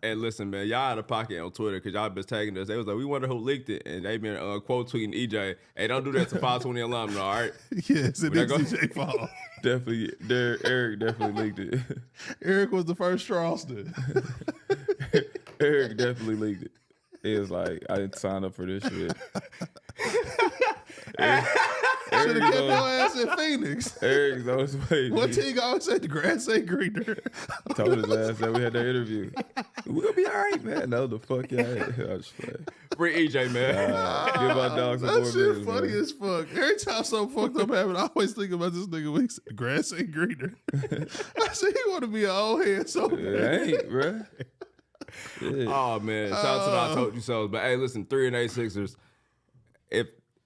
Hey, listen, man, y'all out of pocket on Twitter because y'all been tagging us. They was like, we wonder who leaked it, and they been quote tweeting EJ. Hey, don't do that to 520 alumni, all right? Yes, it We're is not DJ fault. Definitely, Eric definitely leaked it. Eric was the first Charleston. Eric definitely leaked it. He was like, I didn't sign up for this shit. Should have kept your ass in Phoenix. Eric's on his way. What Teague always said, the grass ain't greener. Told his ass that we had that interview. We'll be all right, man. No, the fuck y'all. I was playing. Free EJ, man. Give our dogs some That more shit minutes, funny man. as fuck. Every time something fucked up happened, I always think about this nigga when he said, the grass ain't greener. I said, he want to be an old head so bad. It ain't, bro. Yeah. Oh, man. Shout out to the I Told You So. But, hey, listen, 3-8 Sixers.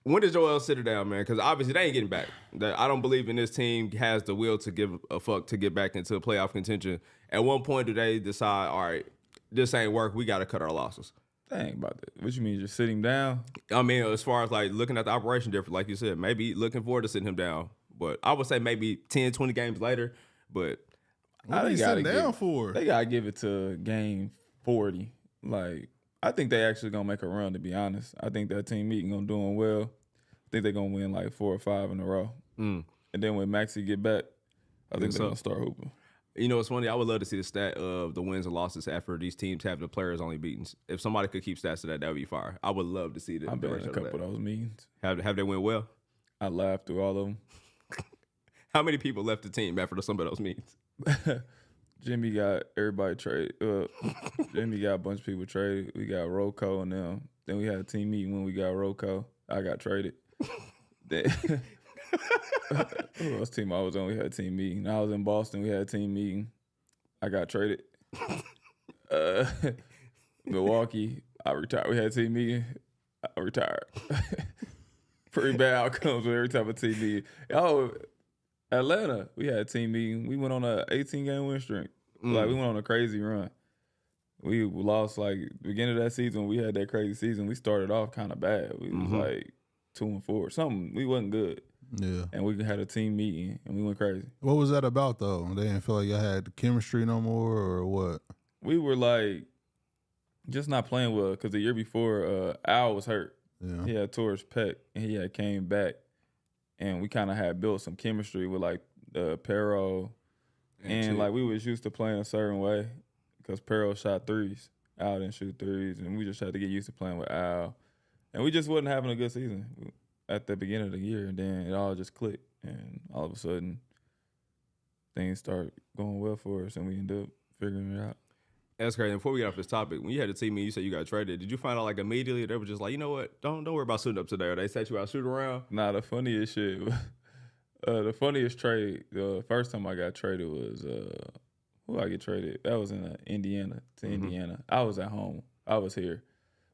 When did Joel sit it down, man? Because obviously they ain't getting back. I don't believe in this team has the will to give a fuck to get back into playoff contention. At one point, do they decide, all right, this ain't work, we got to cut our losses? That ain't about that. What you mean, just sitting down? I mean, as far as like looking at the operation different, like you said, maybe looking forward to sitting him down. But I would say maybe 10, 20 games later. But What are you sitting down for? They got to give it to game 40. Like, I think they actually going to make a run, to be honest. I think that team meeting going to doing well. I think they're going to win like 4 or 5 in a row. And then when Maxey get back, I think they're going to start hooping. You know, it's funny. I would love to see the stat of the wins and losses after these teams have the players only beaten. If somebody could keep stats to that, that would be fire. I would love to see that. I've been in a couple of those meetings. Have they went well? I laughed through all of them. How many people left the team after some of those meetings? Jimmy got everybody traded. Jimmy got a bunch of people traded. We got Rocco and them. Then we had a team meeting when we got Rocco. I got traded. Who else team I was on? We had a team meeting. I was in Boston. We had a team meeting. I got traded. Milwaukee, I retired. We had a team meeting. I retired. Pretty bad outcomes with every type of team meeting. Oh, Atlanta, we had a team meeting. We went on a 18-game win streak. Like, we went on a crazy run. We lost, like, beginning of that season, we had that crazy season. We started off kind of bad. We was like 2-4. Something, we wasn't good. Yeah. And we had a team meeting, and we went crazy. What was that about, though? They didn't feel like y'all had the chemistry no more, or what? We were, like, just not playing well, because the year before, Al was hurt. Yeah. He had tore his pec, and he had came back. And we kind of had built some chemistry with, like, Perro. And like, we was used to playing a certain way because Perro shot threes. Al didn't shoot threes. And we just had to get used to playing with Al. And we just wasn't having a good season at the beginning of the year. And then it all just clicked. And all of a sudden, things start going well for us. And we end up figuring it out. That's crazy. Before we get off this topic, when you had the team meeting, you said you got traded. Did you find out like immediately they were just like, you know what? Don't worry about suiting up today. Or they set you out shoot around? Nah, the funniest shit, the funniest trade, the first time I got traded was, who I get traded? That was in Indiana, to Indiana. I was at home. I was here.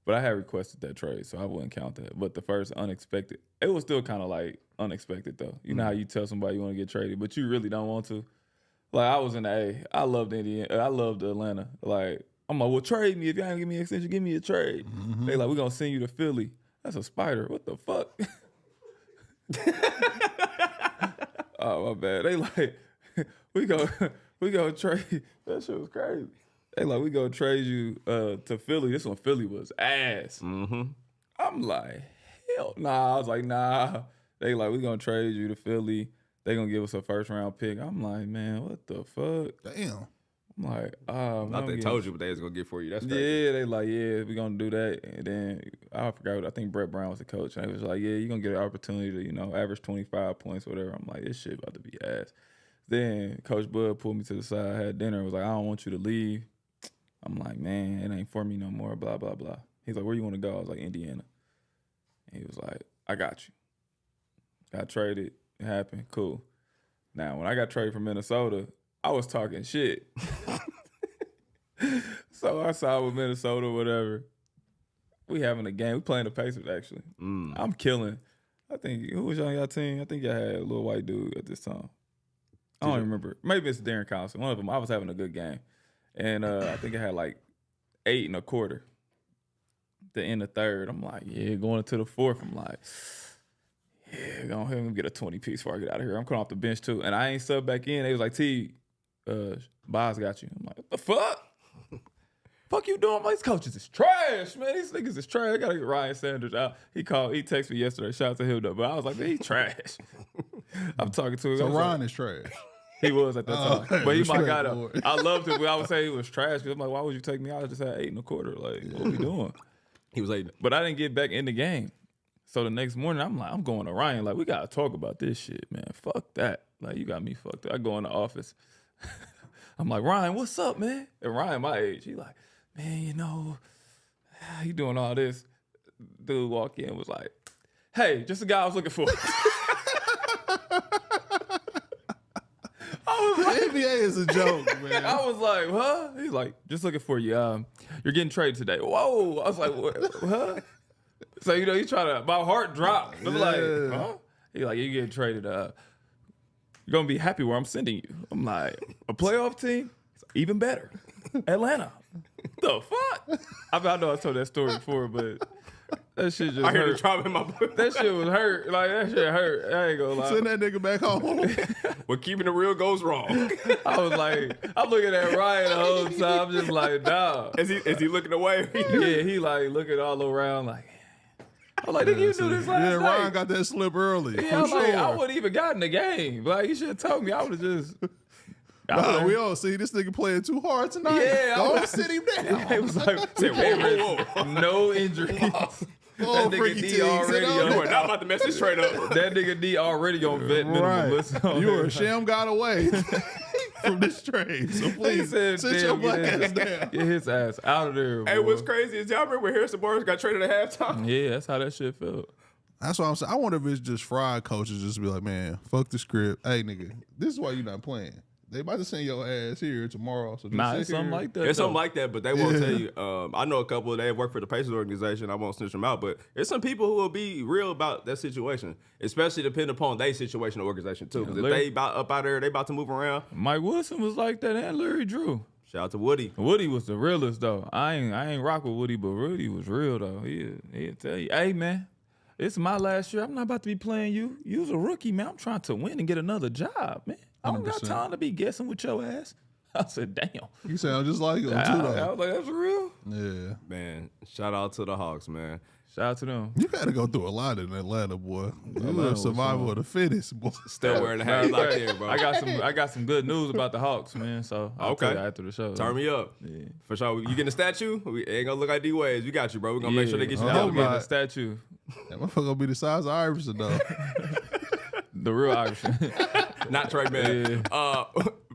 But I had requested that trade, so I wouldn't count that. But the first unexpected, it was still kind of like unexpected though. You know how you tell somebody you want to get traded, but you really don't want to? Like, I was in the A. I loved Indiana. I loved Atlanta. Like, I'm like, well, trade me. If y'all ain't give me an extension, give me a trade. They like, we're going to send you to Philly. That's a spider. What the fuck? Oh, my bad. They like, we go trade. That shit was crazy. They like, we go trade you to Philly. This one, Philly was ass. I'm like, hell nah. I was like, nah. They like, we going to trade you to Philly. They gonna give us a first round pick. I'm like, man, what the fuck? Damn. I'm like, oh, I think they told you what they was gonna get for you. That's crazy. yeah. They like, yeah, we gonna do that. And then I forgot. I think Brett Brown was the coach, and he was like, yeah, you gonna get an opportunity to, average 25 points, whatever. I'm like, this shit about to be ass. Then Coach Bud pulled me to the side, had dinner, and was like, I don't want you to leave. I'm like, man, it ain't for me no more. Blah blah blah. He's like, where you want to go? I was like, Indiana. And he was like, I got you. Got traded. It happened. Cool. Now, when I got traded from Minnesota, I was talking shit. So I signed with Minnesota or whatever. We having a game. We playing the Pacers, actually. I'm killing. I think, who was on your team? I think y'all had a little white dude at this time. I don't remember. Maybe it's Darren Collison. One of them. I was having a good game. And I think I had like 8 and a quarter. The end of third. I'm like, yeah, going into the fourth. I'm like, yeah, go ahead and get a 20-piece before I get out of here. I'm coming off the bench too. And I ain't sub back in. They was like, Teague, Boz got you. I'm like, what the fuck? fuck you doing? These coaches is trash, man. These niggas is trash. I gotta get Ryan Sanders out. He texted me yesterday. Shout out to him though. But I was like, man, he's trash. I'm talking to him. So Ryan like, is trash. He was at that time. Okay. But he my Respect, guy though. boy. I loved him, but I would say he was trash. Because I'm like, why would you take me out? I just had 8 1/4. Like, what we doing? He was like, But I didn't get back in the game. So the next morning, I'm going to Ryan. Like, we got to talk about this shit, man. Fuck that. Like, you got me fucked up. I go in the office. I'm like, Ryan, what's up, man? And Ryan, my age, he like, man, you know, you doing all this. Dude walk in was like, hey, just the guy I was looking for. The NBA is a joke, man. I was like, huh? He's like, just looking for you. You're getting traded today. Whoa. I was like, what? Huh? So, you know, he trying to, my heart dropped. I'm like, huh? He like, you getting traded. You're going to be happy where I'm sending you. I'm like, a playoff team? It's even better. Atlanta. The fuck? I know I told that story before, but that shit just I heard the hurt. drop in my book. That shit was hurt. Like, that shit hurt. I ain't gonna lie. Send that nigga back home. What keeping it real goes wrong. I was like, I'm looking at Ryan the whole time. I'm just like, nah. Is he looking away? Yeah, he like looking all around like, I'm like, nigga, you knew this last Yeah, night. Ryan got that slip early. Yeah, for I'm sure. like, I wouldn't even gotten the game. Like, you should have told me. I would have just. Nah, we all see this nigga playing too hard tonight. Yeah, Don't sit him down. It was like, Say, whoa, whoa. no injuries. Oh, That nigga freaky D Teague, already sit on. You are not about to mess this trade up. That nigga D already on vet minimum. Right. Listen, You were a sham got away from this trade. So He please said, sit your "Damn, black get ass down. Get his ass out of there. Hey, boy. what's crazy is y'all remember when Harrison Barnes got traded at halftime? Yeah, that's how that shit felt. That's what I'm saying. I wonder if it's just fried coaches just be like, man, fuck the script. Hey, nigga, this is why you're not playing. They about to send your ass here tomorrow. So just Nah, sit it's something here. like that. It's though. something like that, but they won't tell you. I know a couple, they work for the Pacers organization. I won't snitch them out, but there's some people who will be real about that situation, especially depending upon their situation or organization too. Because if Larry- they about up out there, they about to move around. Mike Wilson was like that, and Larry Drew. Shout out to Woody. Woody was the realest though. I ain't rock with Woody, but Woody was real though. He'd tell you, hey man, it's my last year. I'm not about to be playing you. You was a rookie, man. I'm trying to win and get another job, man. I don't got 100%. time to be guessing with your ass. I said, damn. You sound just like him, too, I though. was like, that's real. Yeah. Man, shout out to the Hawks, man. Shout out to them. You got to go through a lot in Atlanta, boy. You Atlanta a was survival of the fittest, boy. Still wearing the hat like there, bro. I got some good news about the Hawks, man. So I'll tell you after the show. Turn me up. Yeah. For sure. You getting a statue? We ain't gonna look like D-Waves. We got you, bro. We're gonna make sure they get you Oh, down. I'm my. getting a statue. That motherfucker gonna be the size of Iverson, though. The real Irishman. Not Trey, man.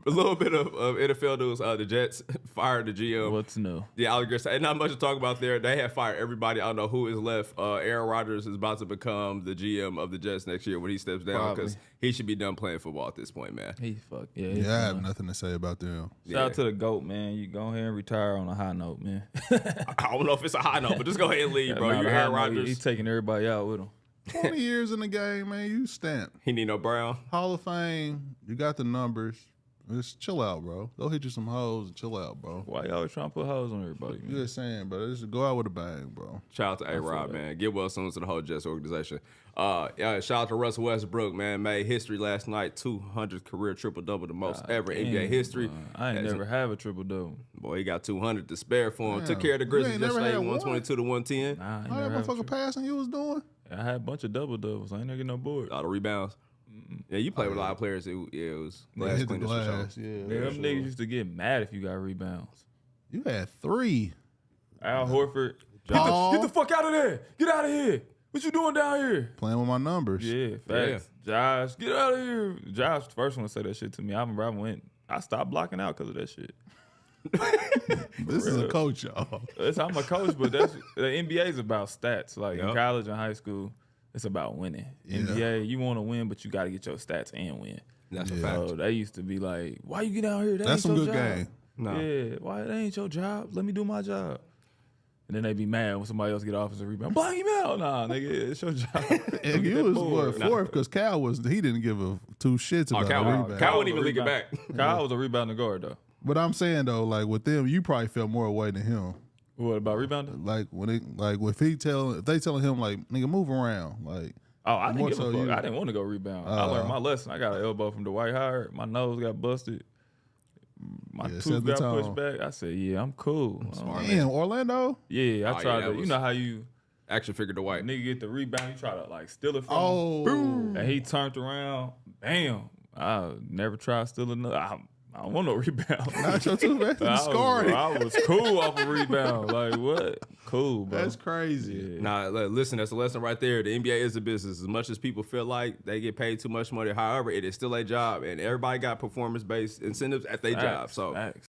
A little bit of NFL news. The Jets fired the GM. What's new? Yeah, I was gonna say, not much to talk about there. They have fired everybody. I don't know who is left. Aaron Rodgers is about to become the GM of the Jets next year when he steps down because Probably. he should be done playing football at this point, man. He fuck. Yeah. Yeah, I have nothing to say about them. Shout out to the GOAT, man. You go ahead and retire on a high note, man. I don't know if it's a high note, but just go ahead and leave, bro. Nah, You're the high Aaron note, Rodgers. He's taking everybody out with him. 20 years in the game, man. You stamped. He need no Brown. Hall of Fame. You got the numbers. Just chill out, bro. Go hit you some hoes and chill out, bro. Why you always trying to put hoes on everybody, man? Just saying, bro. Just go out with a bang, bro. Shout out to A-Rod, man. Get well soon to the whole Jets organization. Yeah, shout out to Russell Westbrook, man. Made history last night. 200 career triple-double, the most ever in NBA history. I ain't never have a triple double. Boy, he got 200 to spare for him. Damn. Took care of the You Grizzlies ain't never yesterday, had one? 122 to 110. Nah, I ain't How that never have a motherfucker triple. passing you was doing? I had a bunch of double doubles. I ain't never get no board. A lot of rebounds. Yeah, you play with a lot of players. It was glass Hit the cleaners for sure. glass. Yeah. Man, them niggas used to get mad if you got rebounds. You had 3. Al Horford, Paul. get the fuck out of there. Get out of here. What you doing down here? Playing with my numbers. Yeah, facts. Josh, get out of here. Josh, the first one to say that shit to me. I remember I stopped blocking out because of that shit. This is a coach, y'all. I'm a coach, but the NBA is about stats. Like in Yup. college and high school, it's about winning. Yeah. NBA, you want to win, but you got to get your stats and win. That's a Yeah. fact. So they used to be like, "Why you get out here? That That's ain't some your good job." game. No. Yeah, why that ain't your job? Let me do my job. And then they be mad when somebody else get offensive rebound. Block him out. Nah, nigga, it's your job. And you was what, fourth because Cal he didn't give a 2 shits Oh, about the Cal rebound. wouldn't even leak it back. Kyle was a rebounding guard though. But I'm saying though, like with them, you probably felt more away than him. What about rebounding? Like if they telling him like nigga move around, like Oh, I didn't more give a so fuck. you- I didn't want to go rebound. I learned my lesson. I got an elbow from Dwight Howard. My nose got busted. my set tooth the got pushed tone. back. I said, yeah, I'm cool. Damn, Orlando. Yeah, I Oh, tried yeah, that to. was- You know how you Action figure to white. nigga get the rebound, you try to like steal it from him. Oh, And he turned around, bam. I never tried stealing another. I don't want no rebound. not your tooth back. I Scarred. was cool off a rebound. Like, what? Cool, bro. That's crazy. Yeah. Nah, listen, that's a lesson right there. The NBA is a business. As much as people feel like they get paid too much money, however, it is still a job, and everybody got performance-based incentives at their job. So Facts.